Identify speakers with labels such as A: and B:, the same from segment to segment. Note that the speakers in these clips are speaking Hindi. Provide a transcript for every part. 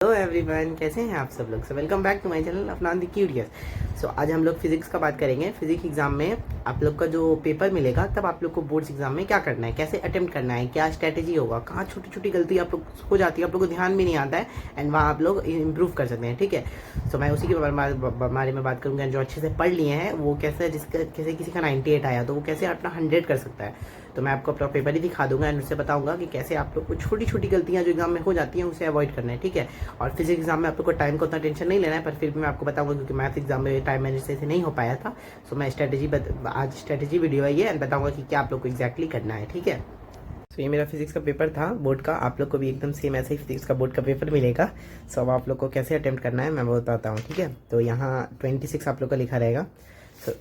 A: हेलो एवरीवन, कैसे हैं आप सब लोग। So welcome back to my channel अपना द क्यूरियस। सो आज हम लोग फिजिक्स का बात करेंगे। फिजिक्स एग्जाम में आप लोग का जो पेपर मिलेगा तब आप लोग को बोर्ड्स एग्जाम में क्या करना है, कैसे अटेम्प्ट करना है, क्या स्ट्रैटेजी होगा, कहाँ छोटी छोटी गलती आप लोग हो जाती है, आप लोग को ध्यान भी नहीं आता है एंड वहाँ आप लोग इम्प्रूव कर सकते हैं। ठीक है, सो मैं उसी के बारे में बात करूँगा। जो अच्छे से पढ़ लिए हैं वो कैसे, जिसका कैसे किसी का 98 आया तो वो कैसे अपना 100 कर सकता है। तो मैं आपको अपना पेपर ही दिखा दूंगा एंड उससे बताऊंगा कि कैसे आप लोग को छोटी छोटी गलतियां जो एग्जाम में हो जाती हैं उसे अवॉइड करना है। ठीक है, और फिजिक्स एग्जाम में आप लोग को टाइम का उतना टेंशन नहीं लेना है, पर फिर भी मैं आपको बताऊंगा क्योंकि मैथ एग्जाम में टाइम मैनेज से नहीं हो पाया था। सो मैं आज स्ट्रेटेजी वीडियो है ये एंड बताऊंगा कि क्या आप लोग को एग्जैक्टली करना है। ठीक है, तो ये मेरा फिजिक्स का पेपर था बोर्ड का। आप लोग को भी एकदम सेम ऐसे ही फिजिक्स का बोर्ड का पेपर मिलेगा। सो अब आप लोग को कैसे अटेम्प्ट करना है मैं बताता हूँ। ठीक है, तो यहाँ 26 आप लोग का लिखा रहेगा।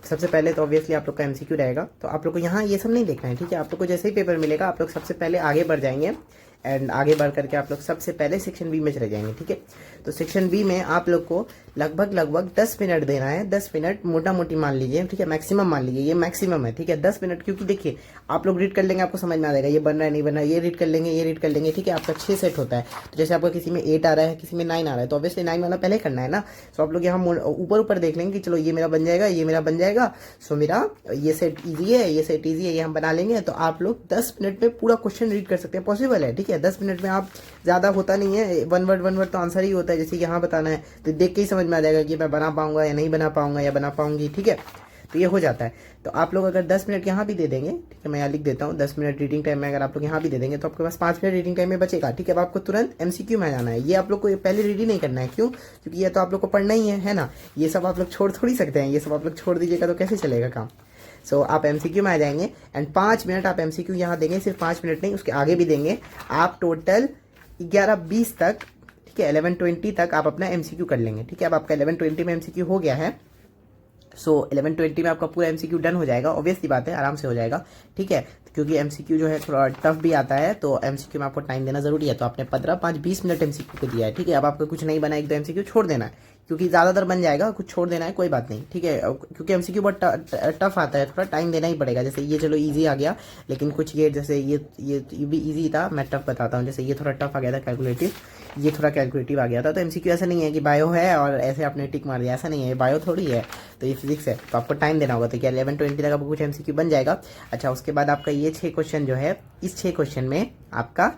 A: सबसे पहले तो ऑब्वियसली आप लोग का एमसीक्यू रहेगा, तो आप लोग को यहाँ ये सब नहीं देखना है। ठीक है, आप लोग को जैसे ही पेपर मिलेगा आप लोग सबसे पहले आगे बढ़ जाएंगे एंड आगे बढ़ करके आप लोग सबसे पहले सेक्शन बी में चले जाएंगे। ठीक है, तो सेक्शन बी में आप लोग को लगभग 10 मिनट देना है। 10 मिनट मोटा मोटी मान लीजिए। ठीक है, मैक्सिमम मान लीजिए, ये मैक्सिमम है। ठीक है, 10 मिनट, क्योंकि देखिए आप लोग रीड कर लेंगे, आपको समझ में आ जाएगा ये बन रहा है नहीं बन रहा है, ये रीड कर लेंगे, ये रीड कर लेंगे। ठीक है, आपका 6 सेट होता है। तो जैसे आपका किसी में 8 आ रहा है, किसी में 9 आ रहा है, तो ऑब्वियसली 9 वाला पहले करना है ना। सो आप लोग यहाँ ऊपर ऊपर देख लेंगे कि चलो ये मेरा बन जाएगा, ये मेरा बन जाएगा। सो मेरा ये सेट ईजी है, ये सेट ईजी है, ये हम बना लेंगे। तो आप लोग 10 मिनट में पूरा क्वेश्चन रीड कर सकते हैं, पॉसिबल है। ठीक है, 10 मिनट में आप ज्यादा होता नहीं है, वन वर्ड तो आंसर ही होता है। जैसे यहाँ बताना है तो देख के ही समझ में आ जाएगा कि मैं बना पाऊंगा या नहीं बना पाऊंगा या बना पाऊंगी। ठीक है, तो ये हो जाता है। तो आप लोग अगर 10 मिनट यहाँ भी दे देंगे, ठीक है, मैं यहाँ लिख देता हूँ 10 मिनट रीडिंग टाइम में अगर आप लोग यहाँ भी दे देंगे तो आपके पास 5 मिनट रीडिंग टाइम में बचेगा। ठीक है, अब आपको तुरंत एमसीक्यू में जाना है। ये आप लोग को पहले रीड ही नहीं करना है, क्यों? क्योंकि ये तो आप लोग को पढ़ना ही है ना। ये सब आप लोग छोड़ थोड़ी सकते हैं, ये सब आप लोग छोड़ दीजिएगा तो कैसे चलेगा काम। सो आप एमसीक्यू में आ जाएंगे एंड 5 मिनट आप एमसीक्यू यहाँ देंगे। सिर्फ 5 मिनट नहीं, उसके आगे भी देंगे। आप टोटल 11:20 तक, ठीक है, 11:20 तक आप अपना एमसीक्यू कर लेंगे। ठीक है, अब आपका 11:20 में एमसीक्यू हो गया है। सो 11:20 में आपका पूरा एमसीक्यू डन हो जाएगा। ऑब्वियसली बात है, आराम से हो जाएगा। ठीक है, क्योंकि एमसीक्यू जो है थोड़ा टफ भी आता है, तो एमसीक्यू में आपको टाइम देना जरूरी है। तो आपने 15, 5, 20 मिनट एमसीक्यू को दिया है। ठीक है, अब आपका कुछ नहीं बना, एक दो एमसीक्यू छोड़ देना है, क्योंकि ज्यादातर बन जाएगा, कुछ छोड़ देना है, कोई बात नहीं। ठीक है, क्योंकि एमसीक्यू बहुत टफ आता है, थोड़ा टाइम देना ही पड़ेगा। जैसे ये चलो इजी आ गया, लेकिन कुछ ये जैसे ये भी इजी था, मैं टफ बताता हूँ। जैसे ये थोड़ा टफ आ गया था कैलकुलेटिव, ये थोड़ा कैलकुलेटिव आ गया था। तो एमसीक्यू ऐसा नहीं है कि बायो है और ऐसे आपने टिक मार दिया, ऐसा नहीं है, ये बायो थोड़ी है, तो ये फिजिक्स है। तो आपको टाइम देना होगा। तो क्या 11:20 तक आपको कुछ एमसीक्यू बन जाएगा। अच्छा, उसके बाद आपका ये 6 क्वेश्चन जो है, इस 6 क्वेश्चन में आपका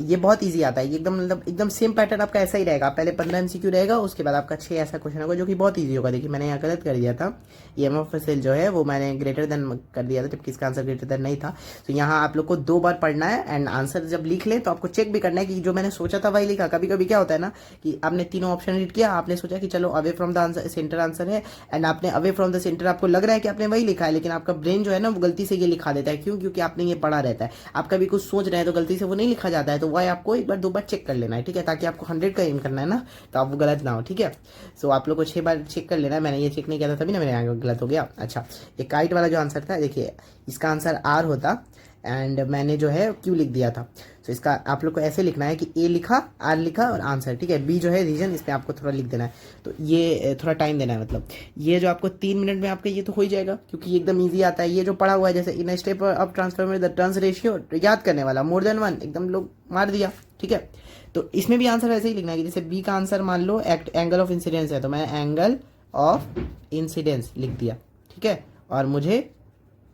A: ये बहुत इजी आता है। ये एकदम मतलब एकदम सेम पैटर्न आपका ऐसा ही रहेगा। पहले 15 एमसीक्यू रहेगा, उसके बाद आपका 6 ऐसा क्वेश्चन होगा जो कि बहुत इजी होगा। देखिए मैंने यहाँ गलत कर दिया था, ये एमएफएसएल जो है वो मैंने ग्रेटर देन कर दिया था, जबकि इसका आंसर ग्रेटर देन नहीं था। तो यहाँ आप लोग को 2 बार पढ़ना है एंड आंसर जब लिख ले तो आपको चेक भी करना है कि जो मैंने सोचा था वही लिखा। कभी कभी क्या होता है ना कि आपने तीनों ऑप्शन रीड किया, आपने सोचा कि चलो away from the answer centre answer है, एंड आपने अवे फ्रॉम द सेंटर आपको लग रहा है कि आपने वही लिखा है, लेकिन आपका ब्रेन जो है ना वो गलती से ये लिखा देता है। क्यों? क्योंकि आपने ये पढ़ा रहता है। आप कभी कुछ सोच रहे हैं तो गलती से वो नहीं लिखा जाता है, तो वह आपको एक बार 2 बार चेक कर लेना है। ठीक है, ताकि आपको 100 का एम करना है ना, तो आप वो गलत ना हो। ठीक है, सो आप लोग को 6 बार चेक कर लेना है। मैंने ये चेक नहीं किया था तभी ना मेरे गलत हो गया। अच्छा, ये काइट वाला जो आंसर था, देखिए इसका आंसर आर होता एंड मैंने जो है क्यू लिख दिया था। तो इसका आप लोग को ऐसे लिखना है कि ए लिखा, आर लिखा और आंसर। ठीक है, बी जो है रीजन, इस पर आपको थोड़ा लिख देना है। तो ये थोड़ा टाइम देना है, मतलब ये जो आपको 3 मिनट में आपका ये तो हो ही जाएगा, क्योंकि ये एकदम ईजी आता है। ये जो पढ़ा हुआ है, जैसे in step of transform the turns ratio, याद करने वाला, मोर देन 1, एकदम लोग मार दिया। ठीक है, तो इसमें भी आंसर ऐसे ही लिखना है कि जैसे बी का आंसर मान लो एंगल ऑफ इंसिडेंस है, तो मैं एंगल ऑफ इंसिडेंस लिख दिया। ठीक है, और मुझे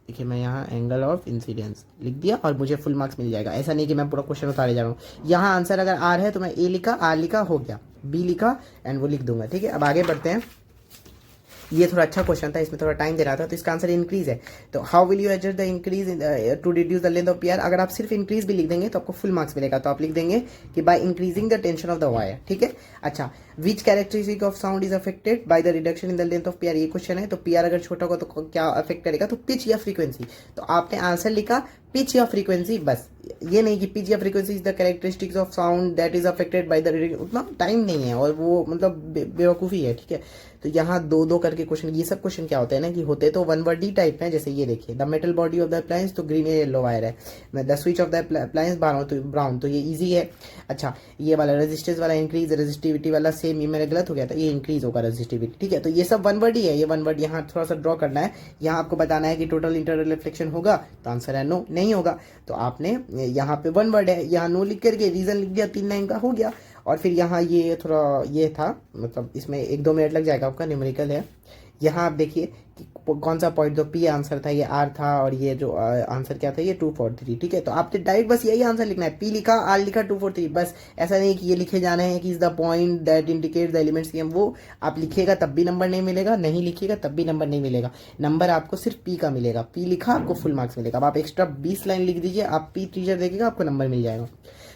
A: देखिए मैं यहाँ एंगल ऑफ इंसिडेंस लिख दिया और मुझे फुल मार्क्स मिल जाएगा। ऐसा नहीं कि मैं पूरा क्वेश्चन उतारे जा रहा हूँ। यहाँ आंसर अगर आर है तो मैं ए लिखा, आर लिखा, हो गया, बी लिखा एंड वो लिख दूंगा। ठीक है, अब आगे बढ़ते हैं। ये थोड़ा अच्छा क्वेश्चन था, इसमें थोड़ा टाइम देना था, तो इसका आंसर इंक्रीज है। तो how will you adjust the increase to reduce the length of PR. अगर आप सिर्फ इंक्रीज भी लिख देंगे तो आपको फुल मार्क्स मिलेगा। तो आप लिख देंगे कि by increasing the tension of the wire. ठीक है, अच्छा, which characteristic of sound is affected by the reduction in the length of PR. ये क्वेश्चन है, तो पीआर अगर छोटा होगा तो क्या अफेक्ट करेगा, तो पिच या फ्रीक्वेंसी। तो आपने आंसर लिखा पिच या फ्रीक्वेंसी, बस। ये नहीं कि पिच या frequency is the characteristics of sound that is affected by the, उतना टाइम नहीं है और वो मतलब बेवकूफ़ी है। ठीक है, तो यहाँ 2-2 करके क्वेश्चन, ये सब क्वेश्चन क्या होते हैं ना कि होते तो 1 वर्ड ही टाइप में। जैसे ये देखिए, the metal body of the appliance, तो ग्रीन या येलो वायर है। The switch off the appliance brown, तो ये इजी है। अच्छा, ये वाला रेजिस्टेंस वाला इंक्रीज, रेजिस्टिविटी वाला सेम, ये मेरा गलत हो गया था, ये इंक्रीज होगा रेजिस्टिविटी। ठीक है, तो ये सब 1 वर्ड ही है। ये 1 वर्ड यहाँ थोड़ा सा ड्रॉ करना है। यहाँ आपको बताना है कि टोटल इंटरनल रिफ्लेक्शन होगा, तो आंसर है नो, नहीं होगा। तो आपने यहाँ पे 1 वर्ड है, यहाँ नो लिख करके रीजन लिख दिया, 3 लाइन का हो गया। और फिर यहाँ ये थोड़ा ये था, मतलब इसमें 1-2 मिनट लग जाएगा आपका, न्यूमेरिकल है। यहाँ आप देखिए कि कौन सा पॉइंट, जो पी आंसर था ये आर था, और ये जो आंसर क्या था ये 243, ठीक है। तो आपने डायरेक्ट बस यही आंसर लिखना है, पी लिखा आर लिखा 243, बस। ऐसा नहीं कि ये लिखे जाने हैं कि is the point that indicate the elements की, वो आप लिखिएगा तब भी नंबर नहीं मिलेगा, नहीं लिखिएगा तब भी नंबर नहीं मिलेगा। नंबर आपको सिर्फ पी का मिलेगा, पी लिखा आपको फुल मार्क्स मिलेगा। अब आप एक्स्ट्रा 20 लाइन लिख दीजिए, आप पी टीचर देखेगा आपको नंबर मिल जाएगा।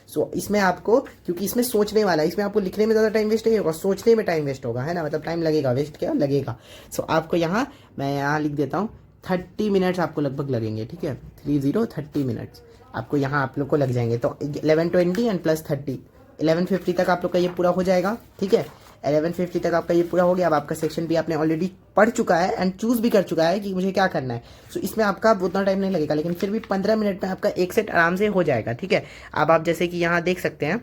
A: सो इसमें आपको, क्योंकि इसमें सोचने वाला है, इसमें आपको लिखने में ज़्यादा टाइम वेस्ट नहीं होगा, सोचने में टाइम वेस्ट होगा, है ना, मतलब टाइम लगेगा, वेस्ट क्या लगेगा। सो आपको यहाँ, मैं यहाँ लिख देता हूँ 30 मिनट्स आपको लगभग लगेंगे, ठीक है, 30 मिनट्स आपको यहाँ आप लोग को लग जाएंगे। तो 11:20 एंड प्लस 30, 11:50 तक आप लोग का ये पूरा हो जाएगा, ठीक है। 11:50 तक आपका ये पूरा हो गया। अब आपका सेक्शन भी आपने ऑलरेडी पढ़ चुका है एंड चूज भी कर चुका है कि मुझे क्या करना है। सो इसमें आपका उतना टाइम नहीं लगेगा, लेकिन फिर भी 15 मिनट में आपका एक सेट आराम से हो जाएगा, ठीक है। अब आप जैसे कि यहाँ देख सकते हैं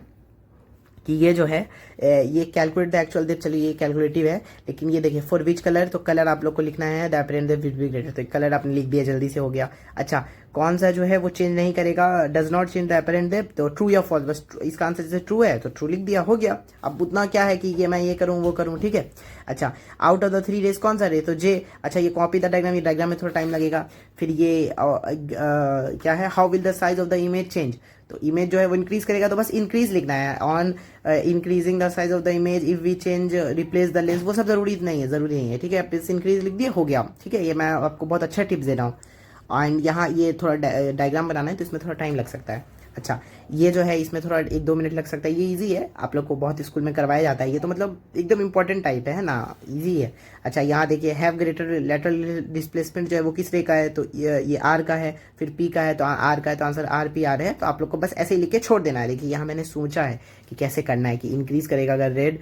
A: कि ये जो है ये कैलकुलेट द एक्चुअल डेप्थ, चलिए ये कैलकुलेटिव है, लेकिन ये देखिए फॉर विच कलर, तो कलर आप लोग को लिखना है the apparent depth will be greater, तो कलर आपने लिख दिया, जल्दी से हो गया। अच्छा, कौन सा जो है वो चेंज नहीं करेगा, does not change the apparent depth, तो ट्रू या फॉल्स, बस इसका आंसर जैसे ट्रू है तो ट्रू लिख दिया, हो गया। अब उतना क्या है कि ये मैं ये करूँ वो करूँ, ठीक है। अच्छा, आउट ऑफ द 3 रेज कौन सा रे, तो जे। अच्छा, ये कॉपी द डायग्राम, ये डायग्राम में थोड़ा टाइम लगेगा। फिर ये क्या है, how will the size of the image change, तो इमेज जो है वो इंक्रीज करेगा, तो बस इंक्रीज लिखना है, on increasing the size of the image if we change replace the lens, वो सब जरूरी नहीं है, ठीक है। आप इस इंक्रीज लिख दिए, हो गया, ठीक है। ये मैं आपको बहुत अच्छा टिप्स दे रहा हूँ। एंड यहाँ ये थोड़ा डायग्राम बनाना है तो इसमें थोड़ा टाइम लग सकता है। अच्छा, ये जो है इसमें थोड़ा 1-2 मिनट लग सकता है, ये इजी है, आप लोग को बहुत स्कूल में करवाया जाता है, ये तो मतलब एकदम इंपॉर्टेंट टाइप है ना, इजी है। अच्छा, यहाँ देखिए हैव ग्रेटर लेटरल डिस्प्लेसमेंट जो है वो किस रे का है, तो ये आर का है, फिर पी का है, तो आर का है, तो आंसर आर पी आर है। तो आप लोग को बस ऐसे ही लिख के छोड़ देना है। देखिए यहाँ मैंने सोचा है कि कैसे करना है, कि इंक्रीज करेगा अगर रेड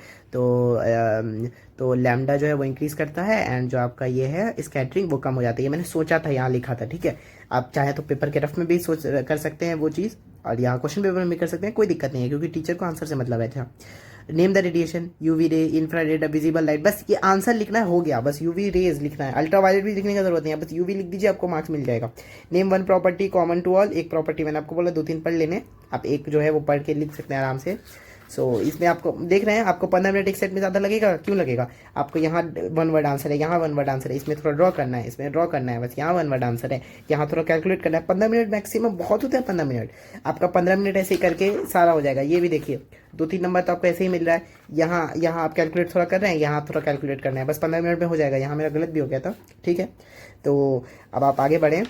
A: तो लैम्डा जो है वो इंक्रीज करता है, एंड जो आपका ये है स्कैटरिंग वो कम हो जाता है, ये मैंने सोचा था, यहाँ लिखा था, ठीक है। आप चाहे तो पेपर के रफ में भी सोच कर सकते हैं वो चीज़, और यहाँ क्वेश्चन पेपर में भी कर सकते हैं, कोई दिक्कत नहीं है, क्योंकि टीचर को आंसर से मतलब है। अच्छा, name the radiation, UV ray, infrared, visible light, बस ये आंसर लिखना है, हो गया, बस यूवी रेज लिखना है, अल्ट्रावायलेट भी लिखने की जरूरत नहीं है, बस यूवी लिख दीजिए, आपको मार्क्स मिल जाएगा। Name 1 property common to all, एक प्रॉपर्टी मैंने आपको बोला 2-3 पढ़ लेने, आप एक जो है वो पढ़ के लिख सकते हैं आराम से। सो इसमें आपको देख रहे हैं, आपको 15 मिनट एक सेट में ज़्यादा लगेगा, क्यों लगेगा, आपको यहाँ 1 वर्ड आंसर है, यहाँ 1 वर्ड आंसर है, इसमें थोड़ा ड्रॉ करना है, इसमें ड्रॉ करना है, बस यहाँ 1 वर्ड आंसर है, यहाँ थोड़ा कैलकुलेट करना है। 15 मिनट मैक्सिमम बहुत होता है, 15 मिनट, आपका 15 मिनट ऐसे ही करके सारा हो जाएगा। ये भी देखिए 2-3 नंबर तो आपको ऐसे ही मिल रहा है, यहाँ आप कैलकुलेट थोड़ा कर रहे हैं, यहाँ थोड़ा कैलकुलेट करना है, बस 15 मिनट में हो जाएगा। यहाँ मेरा गलत भी हो गया था, ठीक है। तो अब आप आगे बढ़ें,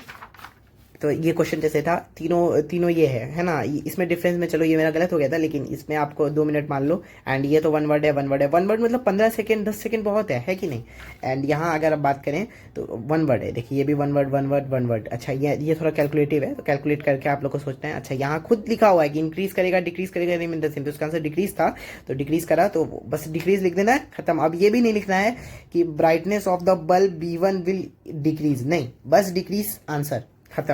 A: तो ये क्वेश्चन जैसे था, तीनों ये है ना, इसमें डिफरेंस में, चलो ये मेरा गलत हो गया था, लेकिन इसमें आपको 2 मिनट मान लो, एंड ये तो 1 वर्ड है, 1 वर्ड मतलब 15 सेकेंड 10 सेकेंड बहुत है कि नहीं। एंड यहाँ अगर आप बात करें तो 1 वर्ड है, देखिए ये भी 1 वर्ड। अच्छा, ये थोड़ा कैलकुलेटिव है, तो कैलकुलेट करके आप लोग को सोचना है। अच्छा, यहाँ खुद लिखा हुआ है कि इंक्रीज करेगा डिक्रीज करेगा, नहीं मीन द सेम, तो उसका आंसर डिक्रीज था, तो डिक्रीज करा, तो बस डिक्रीज लिख देना है, खत्म। अब ये भी नहीं लिखना है कि brightness of the bulb B1 will decrease, नहीं, बस डिक्रीज, आंसर खत्म।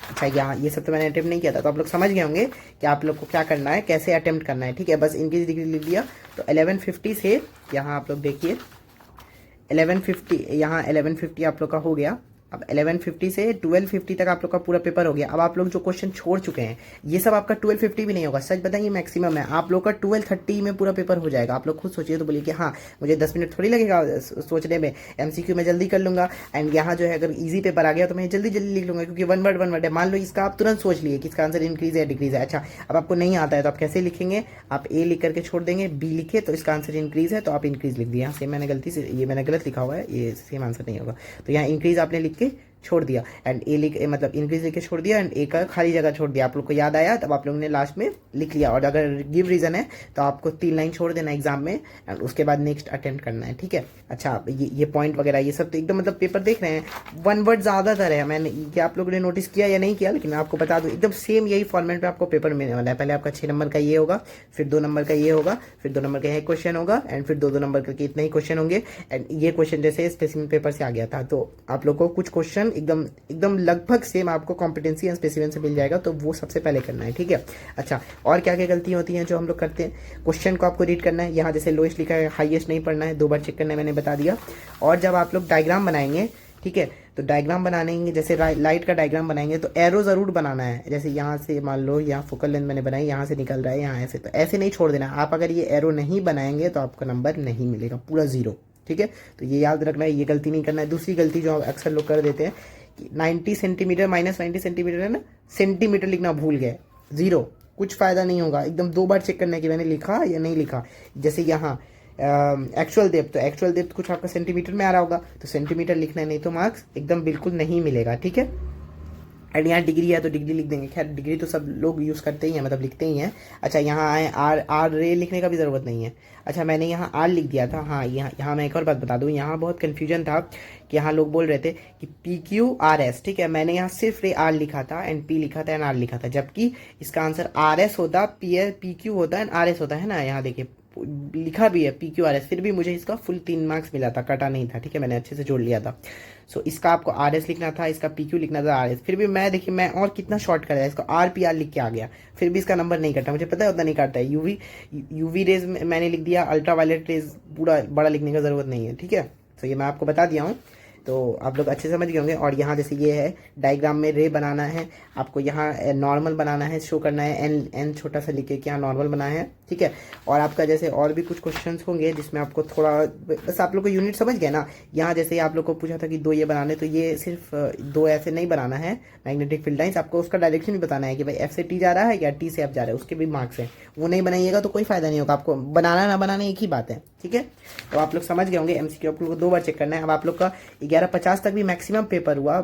A: अच्छा, यहाँ ये सब तो मैंने अटेम्प्ट नहीं किया था, तो आप लोग समझ गए होंगे कि आप लोग को क्या करना है, कैसे अटेम्प्ट करना है, ठीक है। बस इंक्रीज डिक्रीज लिख दिया। तो 11:50 से यहाँ आप लोग देखिए 11:50, यहाँ 11:50 आप लोग का हो गया। अब 11:50 से 12:50 तक आप लोग का पूरा पेपर हो गया। अब आप लोग जो क्वेश्चन छोड़ चुके हैं, ये सब आपका 12:50 भी नहीं होगा, सच बताइए मैक्सिमम है, आप लोग का 12:30 में पूरा पेपर हो जाएगा। आप लोग खुद सोचिए, तो बोलिए कि हाँ मुझे 10 मिनट थोड़ी लगेगा सोचने में, MCQ में जल्दी कर लूंगा, एंड यहाँ जो है अगर ईजी पेपर आ गया तो मैं जल्दी लिख लूंगा, क्योंकि 1 वर्ड है। मान लो इसका आप तुरंत सोच लिए कि इसका आंसर इंक्रीज है डिक्रीज है। अच्छा, अब आपको नहीं आता है तो आप कैसे लिखेंगे, आप A लिख करके छोड़ देंगे, B लिखे तो इसका आंसर इंक्रीज है, तो आप इंक्रीज लिख दिए। यहाँ सेम मैंने गलती से, ये मैंने गलत लिखा हुआ है, ये सेम आंसर नहीं होगा, तो यहाँ इंक्रीज आपने लिख के छोड़ दिया, एंड मतलब इंक्रीज लिख के छोड़ दिया, एंड A का खाली जगह छोड़ दिया। आप लोग को याद आया तब आप लोगों ने लास्ट में लिख लिया, और अगर गिव रीजन है तो आपको 3 लाइन छोड़ देना एग्जाम में, एंड उसके बाद नेक्स्ट अटेम्प्ट करना है, ठीक है। अच्छा, ये पॉइंट वगैरह ये सब तो एकदम मतलब पेपर देख रहे हैं, 1 वर्ड ज्यादातर है, मैंने क्या आप लोगों ने नोटिस किया या नहीं किया, लेकिन मैं आपको बता दूं एकदम सेम यही फॉर्मेट में आपको पेपर मिलने वाला है। पहले आपका 6 नंबर का ये होगा, फिर 2 नंबर का ये होगा, फिर 2 नंबर का यह क्वेश्चन होगा, एंड फिर 2-2 नंबर करके इतने ही क्वेश्चन होंगे। एंड ये क्वेश्चन जैसे स्पेसिफिक पेपर से आ गया था, तो आप लोग को कुछ क्वेश्चन एकदम लगभग सेम आपको कॉम्पिटेंसी एंड स्पेसिफिक से मिल जाएगा, तो वो सबसे पहले करना है, ठीक है। अच्छा, और क्या क्या गलतियां होती हैं जो हम लोग करते हैं, क्वेश्चन को आपको रीड करना है, यहाँ जैसे लोएस्ट लिखा है हाईएस्ट नहीं पढ़ना है, 2 बार चेक करना है, मैंने बता दिया। और जब आप लोग डायग्राम बनाएंगे, ठीक है, तो डायग्राम बनाएंगे, जैसे लाइट का डायग्राम बनाएंगे तो एरो ज़रूर बनाना है। जैसे यहाँ से मान लो यहाँ फोकल लेंथ मैंने बनाई, यहाँ से निकल रहा है यहाँ ऐसे, तो ऐसे नहीं छोड़ देना। आप अगर ये एरो नहीं बनाएंगे तो आपका नंबर नहीं मिलेगा, पूरा 0। ठीक है, तो ये याद रखना है, ये गलती नहीं करना है। दूसरी गलती जो अक्सर लोग कर देते हैं कि 90 सेंटीमीटर माइनस 90 सेंटीमीटर है ना, सेंटीमीटर लिखना भूल गए, 0, कुछ फ़ायदा नहीं होगा। एकदम 2 बार चेक करना है कि मैंने लिखा या नहीं लिखा। जैसे यहाँ एक्चुअल डेप्थ, तो एक्चुअल डेप्थ कुछ आपका सेंटीमीटर में आ रहा होगा, तो सेंटीमीटर लिखना है, नहीं तो मार्क्स एकदम बिल्कुल नहीं मिलेगा। ठीक है, एंड यहाँ डिग्री है तो डिग्री लिख देंगे। खैर डिग्री तो सब लोग यूज़ करते ही हैं, मतलब लिखते ही हैं। अच्छा, यहाँ आए आर रे लिखने का भी ज़रूरत नहीं है। अच्छा, मैंने यहाँ आर लिख दिया था। हाँ, यहाँ मैं एक और बात बता दूँ, यहाँ बहुत कन्फ्यूजन था कि यहाँ लोग बोल रहे थे कि PQRS, ठीक है, मैंने यहाँ सिर्फ रे आर लिखा था एंड P लिखा था एंड R लिखा था, जबकि इसका आंसर RS होता, PQ होता एंड RS होता है ना। यहाँ देखिए लिखा भी है PQRS, फिर भी मुझे इसका फुल 3 मार्क्स मिला था, कटा नहीं था। ठीक है, मैंने अच्छे से जोड़ लिया था। सो इसका आपको RS लिखना था, इसका PQ लिखना था RS, फिर भी मैं देखिए मैं और कितना शॉर्ट कर दिया, इसको RPR लिख के आ गया, फिर भी इसका नंबर नहीं कटा। मुझे पता है उतना नहीं काटता है। यूवी रेज मैंने लिख दिया, अल्ट्रा वायलेट रेज पूरा बड़ा लिखने का जरूरत नहीं है। ठीक है, तो ये मैं आपको बता दिया हूँ, तो आप लोग अच्छे समझ गए होंगे। और यहाँ जैसे ये है डायग्राम में रे बनाना है आपको, यहाँ नॉर्मल बनाना है, शो करना है, एन छोटा सा लिख के यहाँ नॉर्मल बनाना है। ठीक है, और आपका जैसे और भी कुछ क्वेश्चंस होंगे जिसमें आपको थोड़ा, बस आप लोग को यूनिट समझ गए ना। यहाँ जैसे आप लोग को पूछा था कि 2 ये बनाने, तो ये सिर्फ 2 ऐसे नहीं बनाना है मैग्नेटिक फील्ड लाइन्स, आपको उसका डायरेक्शन भी बताना है कि भाई F से T जा रहा है या T से F जा रहा है, उसके भी मार्क्स हैं। वो नहीं बनाइएगा तो कोई फायदा नहीं होगा, आपको बनाना ना बनाना एक ही बात है। ठीक है, तो आप लोग समझ गए होंगे। MCQ आप लोग को 2 बार चेक करना है। अब आप लोग का 11:50 तक भी मैक्सिमम पेपर हुआ,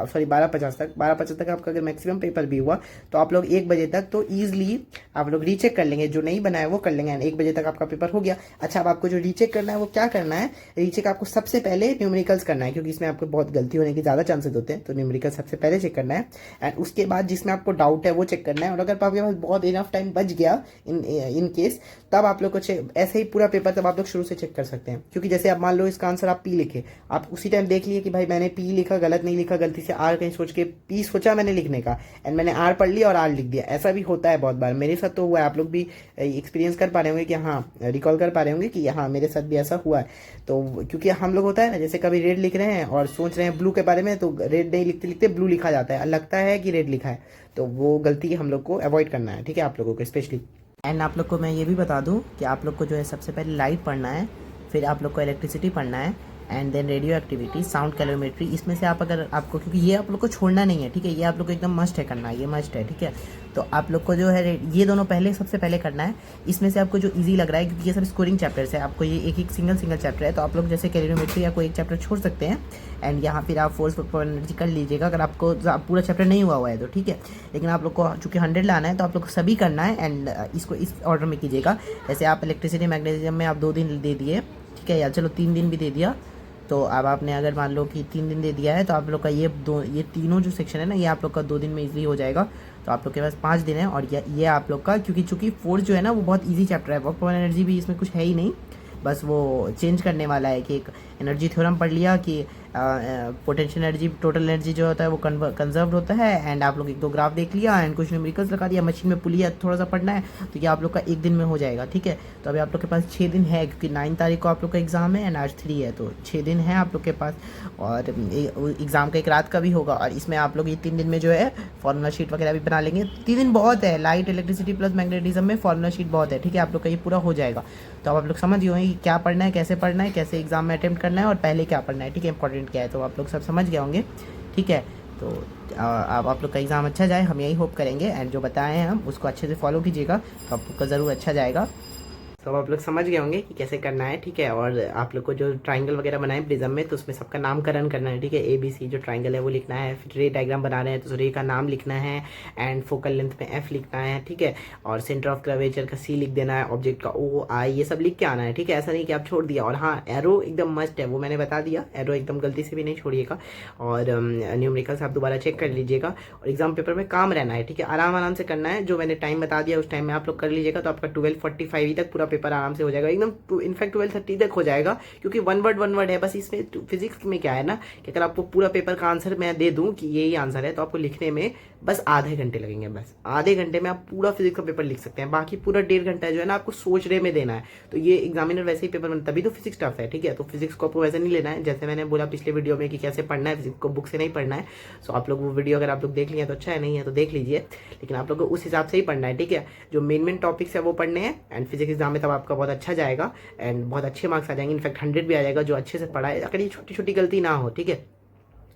A: सॉरी 12:50 तक आपका अगर मैक्सिमम पेपर भी हुआ तो आप लोग 1 बजे तक तो ईजिली आप लोग रीचेक कर लेंगे, जो नहीं बनाया वो कर लेंगे, 1 बजे तक आपका पेपर हो गया। अच्छा, अब आपको जो रीचेक करना है वो क्या करना है, रीचेक आपको सबसे पहले न्यूमेरिकल्स करना है, क्योंकि इसमें आपको बहुत गलती होने के ज़्यादा चांसेस होते हैं, तो न्यूमेरिकल सबसे पहले चेक करना है। एंड उसके बाद जिसमें आपको डाउट है वो चेक करना है, और अगर आपके पास बहुत इनफ टाइम बच गया इन केस, तब आप लोग को ऐसे ही पूरा पेपर तब आप लोग शुरू से चेक कर सकते हैं। क्योंकि जैसे आप मान लो इसका आंसर आप P लिखे, आप उसी टाइम देख लिए कि भाई मैंने P लिखा, गलत नहीं लिखा, गलती से R कहीं सोच के P सोचा मैंने लिखने का, एंड मैंने R पढ़ लिया और R लिख दिया। ऐसा भी होता है बहुत बार, मेरे साथ तो हुआ है, आप लोग भी एक्सपीरियंस कर पा रहे होंगे कि हाँ, रिकॉल कर पा रहे होंगे कि हाँ मेरे साथ भी ऐसा हुआ है। तो क्योंकि हम लोग होता है ना, जैसे कभी रेड लिख रहे हैं और सोच रहे हैं ब्लू के बारे में, तो रेड नहीं लिखते लिखते ब्लू लिखा जाता है, लगता है कि रेड लिखा है, तो वो गलती हम लोग को अवॉइड करना है। ठीक है, आप लोगों को स्पेशली। एंड आप लोग को मैं ये भी बता दूं कि आप लोग को जो है सबसे पहले लाइट पढ़ना है, फिर आप लोग को इलेक्ट्रिसिटी पढ़ना है, and then radioactivity, sound calorimetry. इसमें से आप अगर आपको, क्योंकि ये आप लोग को छोड़ना नहीं है, ठीक है, ये आप लोग को एकदम मस्ट है करना, ये मस्ट है। ठीक है, तो आप लोग को जो है ये दोनों पहले सबसे पहले करना है। इसमें से आपको जो इजी लग रहा है, क्योंकि ये सब स्कोरिंग चैप्टर्स है, आपको ये एक सिंगल चैप्टर है, तो आप लोग जैसे कैलोरीमेट्री या कोई एक चैप्टर छोड़ सकते हैं, एंड यहाँ फिर आप फोर्स फॉर एनर्जी कर लीजिएगा अगर आपको पूरा चैप्टर नहीं हुआ है तो। ठीक है, लेकिन आप लोग को चूँकि 100 लाना है तो आप लोग को सभी करना है, एंड इसको इस ऑर्डर में कीजिएगा। जैसे आप इलेक्ट्रिसिटी मैग्नेटिज्म में आप 2 दिन दे दिए, ठीक है, या चलो 3 दिन भी दे दिया, तो अब आपने अगर मान लो कि 3 दिन दे दिया है, तो आप लोग का ये तीनों जो सेक्शन है ना, ये आप लोग का 2 दिन में इजीली हो जाएगा। तो आप लोग के पास 5 दिन है, और ये आप लोग का, क्योंकि चूँकि फोर्स जो है ना वो बहुत इजी चैप्टर है, वर्क फॉर एनर्जी भी इसमें कुछ है ही नहीं, बस वो चेंज करने वाला है कि एक एनर्जी थ्योरम पढ़ लिया कि पोटेंशियल एनर्जी, टोटल एनर्जी जो होता है वो कंजर्व होता है, एंड आप लोग 1-2 ग्राफ देख लिया एंड कुछ न्यूमेरिकल्स लगा दिया, मशीन में पुलिया थोड़ा सा पढ़ना है, तो ये आप लोग का 1 दिन में हो जाएगा। ठीक है, तो अभी आप लोग के पास 6 दिन है, क्योंकि 9 तारीख को आप लोग का एग्ज़ाम है एंड आज 3 है, तो 6 दिन है आप लोग के पास, और एग्ज़ाम का एक रात का भी होगा, और इसमें आप लोग ये 3 दिन में जो है फार्मूला शीट वगैरह भी बना लेंगे। 3 दिन बहुत है, लाइट, इलेक्ट्रिसिटी प्लस मैग्नेटिज्म में फार्मूला शीट बहुत है। ठीक है, आप लोग का ये पूरा हो जाएगा। तो अब आप लोग समझ गए होंगे कि क्या पढ़ना है, कैसे एग्जाम में अटेम्प्ट करना है, और पहले क्या पढ़ना है। ठीक है, इंपॉर्टेंट क्या है, तो आप लोग सब समझ गए होंगे। ठीक है, तो अब आप लोग का एग्ज़ाम अच्छा जाए, हम यही होप करेंगे, एंड जो बताएं हैं हम उसको अच्छे से फॉलो कीजिएगा, तो आप लोग का ज़रूर अच्छा जाएगा। तो अब आप लोग समझ गए होंगे कि कैसे करना है। ठीक है, और आप लोग को जो ट्राइंगल वगैरह बनाए प्रिज्म में, तो उसमें सबका नामकरण करना है। ठीक है, ABC जो ट्राइंगल है वो लिखना है, फिर रे डायग्राम बना रहे हैं तो रे का नाम लिखना है, एंड फोकल लेंथ में F लिखना है। ठीक है, और सेंटर ऑफ कर्वेचर का C लिख देना है, ऑब्जेक्ट का O, I, ये सब लिख के आना है। ठीक है, ऐसा नहीं कि आप छोड़ दिया। और हाँ, एरो एकदम मस्ट है, वो मैंने बता दिया, एरो एकदम गलती से भी नहीं छोड़िएगा, और न्यूमेरिकल्स आप दोबारा चेक कर लीजिएगा, और एग्जाम पेपर में काम रहना है। ठीक है, आराम से करना है, जो मैंने टाइम बता दिया उस टाइम में आप लोग कर लीजिएगा, तो आपका 12:45 तक पूरा पेपर आराम से हो जाएगा, एकदम इनफैक्ट 12:30 तक हो जाएगा, क्योंकि वन वर्ड है बस। इसमें फिजिक्स में क्या है ना कि अगर आपको पूरा पेपर का आंसर मैं दे दूं कि यही आंसर है, तो आपको लिखने में बस आधे घंटे लगेंगे, बस आधे घंटे में आप पूरा फिजिक्स का पेपर लिख सकते हैं। बाकी पूरा 1.5 घंटा जो है ना आपको सोचने में देना है। तो ये एग्जामिनर वैसे ही पेपर तभी तो फिजिक्स टफ है, ठीक है। तो फिजिक्स को आपको वैसे नहीं लेना है, जैसे मैंने बोला पिछले वीडियो में कि कैसे पढ़ना है फिजिक्स को, बुक से नहीं पढ़ना है। सो आप लोग वो वीडियो अगर आप लोग देख लिए तो अच्छा है, नहीं है तो देख लीजिए, लेकिन आप लोग को उस हिसाब से ही पढ़ना है, ठीक है। जो मेन टॉपिक्स है वो पढ़ने हैं एंड फिजिक्स एग्जाम में तब आपका बहुत अच्छा जाएगा एंड बहुत अच्छे मार्क्स आ जाएंगे, इनफैक्ट 100 भी आ जाएगा जो अच्छे से पढ़ा है, अगर ये छोटी छोटी गलती ना हो, ठीक है।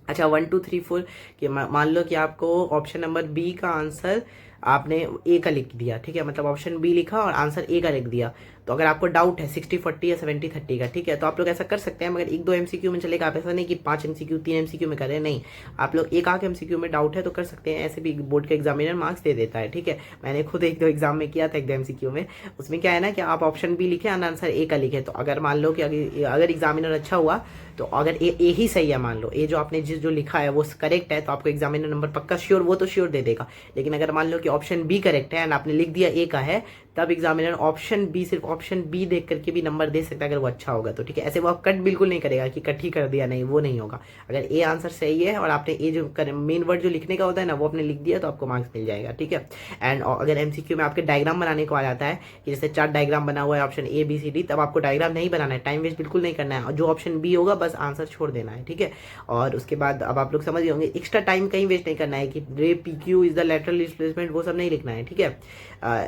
A: अच्छा 1 2 3 4 कि मान लो कि आपको ऑप्शन नंबर बी का आंसर आपने ए का लिख दिया, ठीक है, मतलब ऑप्शन बी लिखा और आंसर ए का लिख दिया। तो अगर आपको डाउट है 60-40 या 70-30 का, ठीक है, तो आप लोग ऐसा कर सकते हैं, मगर 1-2 एमसीक्यू में चलेगा। आप ऐसा नहीं कि 5 एमसीक्यू 3 एमसीक्यू में करें, नहीं, आप लोग एक आध एमसीक्यू में डाउट है तो कर सकते हैं। ऐसे भी बोर्ड का एग्जामिनर मार्क्स दे देता है, ठीक है। मैंने खुद 1-2 एग्जाम में किया था, 1-2 एमसीक्यू में। उसमें क्या है ना कि आप ऑप्शन बी लिखे और आंसर ए का लिखे, तो अगर मान लो कि अगर एग्जामिनर अच्छा हुआ तो अगर ए ही सही है, मान लो ए जो आपने जो लिखा है वो करेक्ट है, तो आपको एग्जामिनर नंबर पक्का श्योर, वो तो श्योर दे देगा। लेकिन अगर मान लो कि ऑप्शन बी करेक्ट है एंड आपने लिख दिया ए का है, तब एग्जामिनर ऑप्शन बी, सिर्फ ऑप्शन बी देख करके भी नंबर दे सकता है अगर वो अच्छा होगा तो, ठीक है। ऐसे वो कट बिल्कुल नहीं करेगा कि कट ही कर दिया, नहीं, वो नहीं होगा। अगर ए आंसर सही है और आपने ए जो मेन वर्ड जो लिखने का होता है ना वो आपने लिख दिया तो आपको मार्क्स मिल जाएगा, ठीक है। एंड अगर एमसीक्यू में आपके डायग्राम बनाने को आ जाता है कि जैसे 4 डायग्राम बना हुआ है option A B C D, तब आपको डायग्राम नहीं बनाना है, टाइम वेस्ट बिल्कुल नहीं करना है, और जो ऑप्शन बी होगा बस आंसर छोड़ देना है, ठीक है। और उसके बाद अब आप लोग समझ गए होंगे, एक्स्ट्रा टाइम कहीं वेस्ट नहीं करना है कि रे P Q is the lateral displacement, वो सब नहीं लिखना है, ठीक है।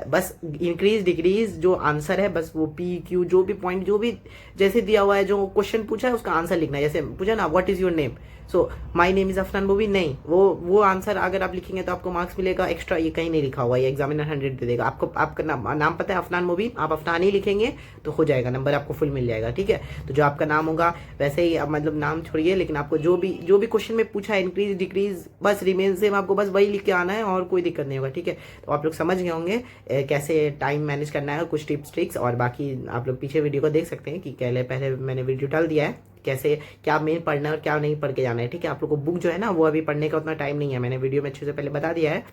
A: बस इंक्रीज डिक्रीज जो आंसर है, बस वो पी क्यू जो भी पॉइंट जो भी जैसे दिया हुआ है, जो क्वेश्चन पूछा है उसका आंसर लिखना है। जैसे पूछा ना what is your name, so my name is Afnan movie, नहीं, वो आंसर अगर आप लिखेंगे तो आपको मार्क्स मिलेगा एक्स्ट्रा, ये कहीं नहीं लिखा हुआ, ये एग्जामिनर 100 दे देगा आपको। आपका नाम पता है अफनान मूवी, आप अफनान ही लिखेंगे तो हो जाएगा, नंबर आपको फुल मिल जाएगा, ठीक है। तो जो आपका नाम होगा वैसे ही, मतलब नाम छोड़िए, लेकिन आपको जो भी क्वेश्चन में पूछा है इंक्रीज डिक्रीज बस रिमेन सेम, आपको बस वही लिख के आना है और कोई दिक्कत नहीं होगा, ठीक है। तो आप लोग समझ गए होंगे कैसे टाइम मैनेज करना है, कुछ टिप्स ट्रिक्स, और बाकी आप लोग पीछे वीडियो को देख सकते हैं कि पहले मैंने वीडियो डाल दिया है कैसे क्या मेन पढ़ना है और क्या नहीं पढ़ के जाना है, ठीक है। आप लोग को बुक जो है ना वो अभी पढ़ने का उतना टाइम नहीं है, मैंने वीडियो में अच्छे से पहले बता दिया है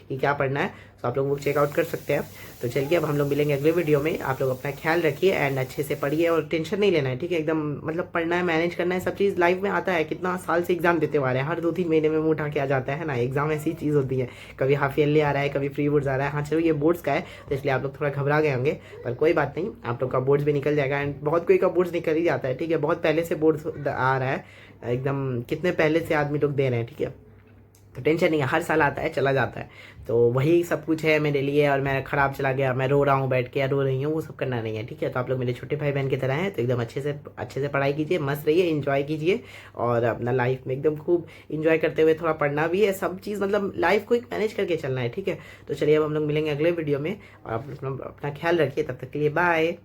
A: कि क्या पढ़ना है, तो आप लोग बुक चेकआउट कर सकते हैं। तो चलिए अब हम लोग मिलेंगे अगले वीडियो में। आप लोग अपना ख्याल रखिए एंड अच्छे से पढ़िए और टेंशन नहीं लेना है, ठीक है। एकदम मतलब पढ़ना है, मैनेज करना है, सब चीज़ लाइफ में आता है, कितना साल से एग्जाम देते हुए आ रहे हैं, हर 2-3 महीने में मुँह उठा के आ जाता है ना, एग्जाम ऐसी चीज़ होती है, कभी हाफ ईयरली आ रहा है, कभी प्री बोर्ड्स आ रहा है। हाँ चलो ये बोर्ड्स का है तो इसलिए आप लोग थोड़ा घबरा गए होंगे, पर कोई बात नहीं, आप लोग का बोर्ड्स भी निकल जाएगा एंड बहुत कोई का बोर्ड्स निकल ही जाता है, ठीक है। बहुत पहले से बोर्ड्स आ रहा है, एकदम कितने पहले से आदमी लोग दे रहे हैं, ठीक है। तो टेंशन नहीं है, हर साल आता है चला जाता है, तो वही सब कुछ है मेरे लिए। और मैं ख़राब चला गया, मैं रो रहा हूँ बैठ के या रो रही हूँ, वो सब करना नहीं है, ठीक है। तो आप लोग मेरे छोटे भाई बहन की तरह हैं, तो एकदम अच्छे से पढ़ाई कीजिए, मस्त रहिए, एंजॉय कीजिए और अपना लाइफ में एकदम खूब एंजॉय करते हुए थोड़ा पढ़ना भी है, सब चीज़ मतलब लाइफ को एक मैनेज करके चलना है, ठीक है। तो चलिए अब हम लोग मिलेंगे अगले वीडियो में, और आप अपना ख्याल रखिए, तब तक के लिए बाय।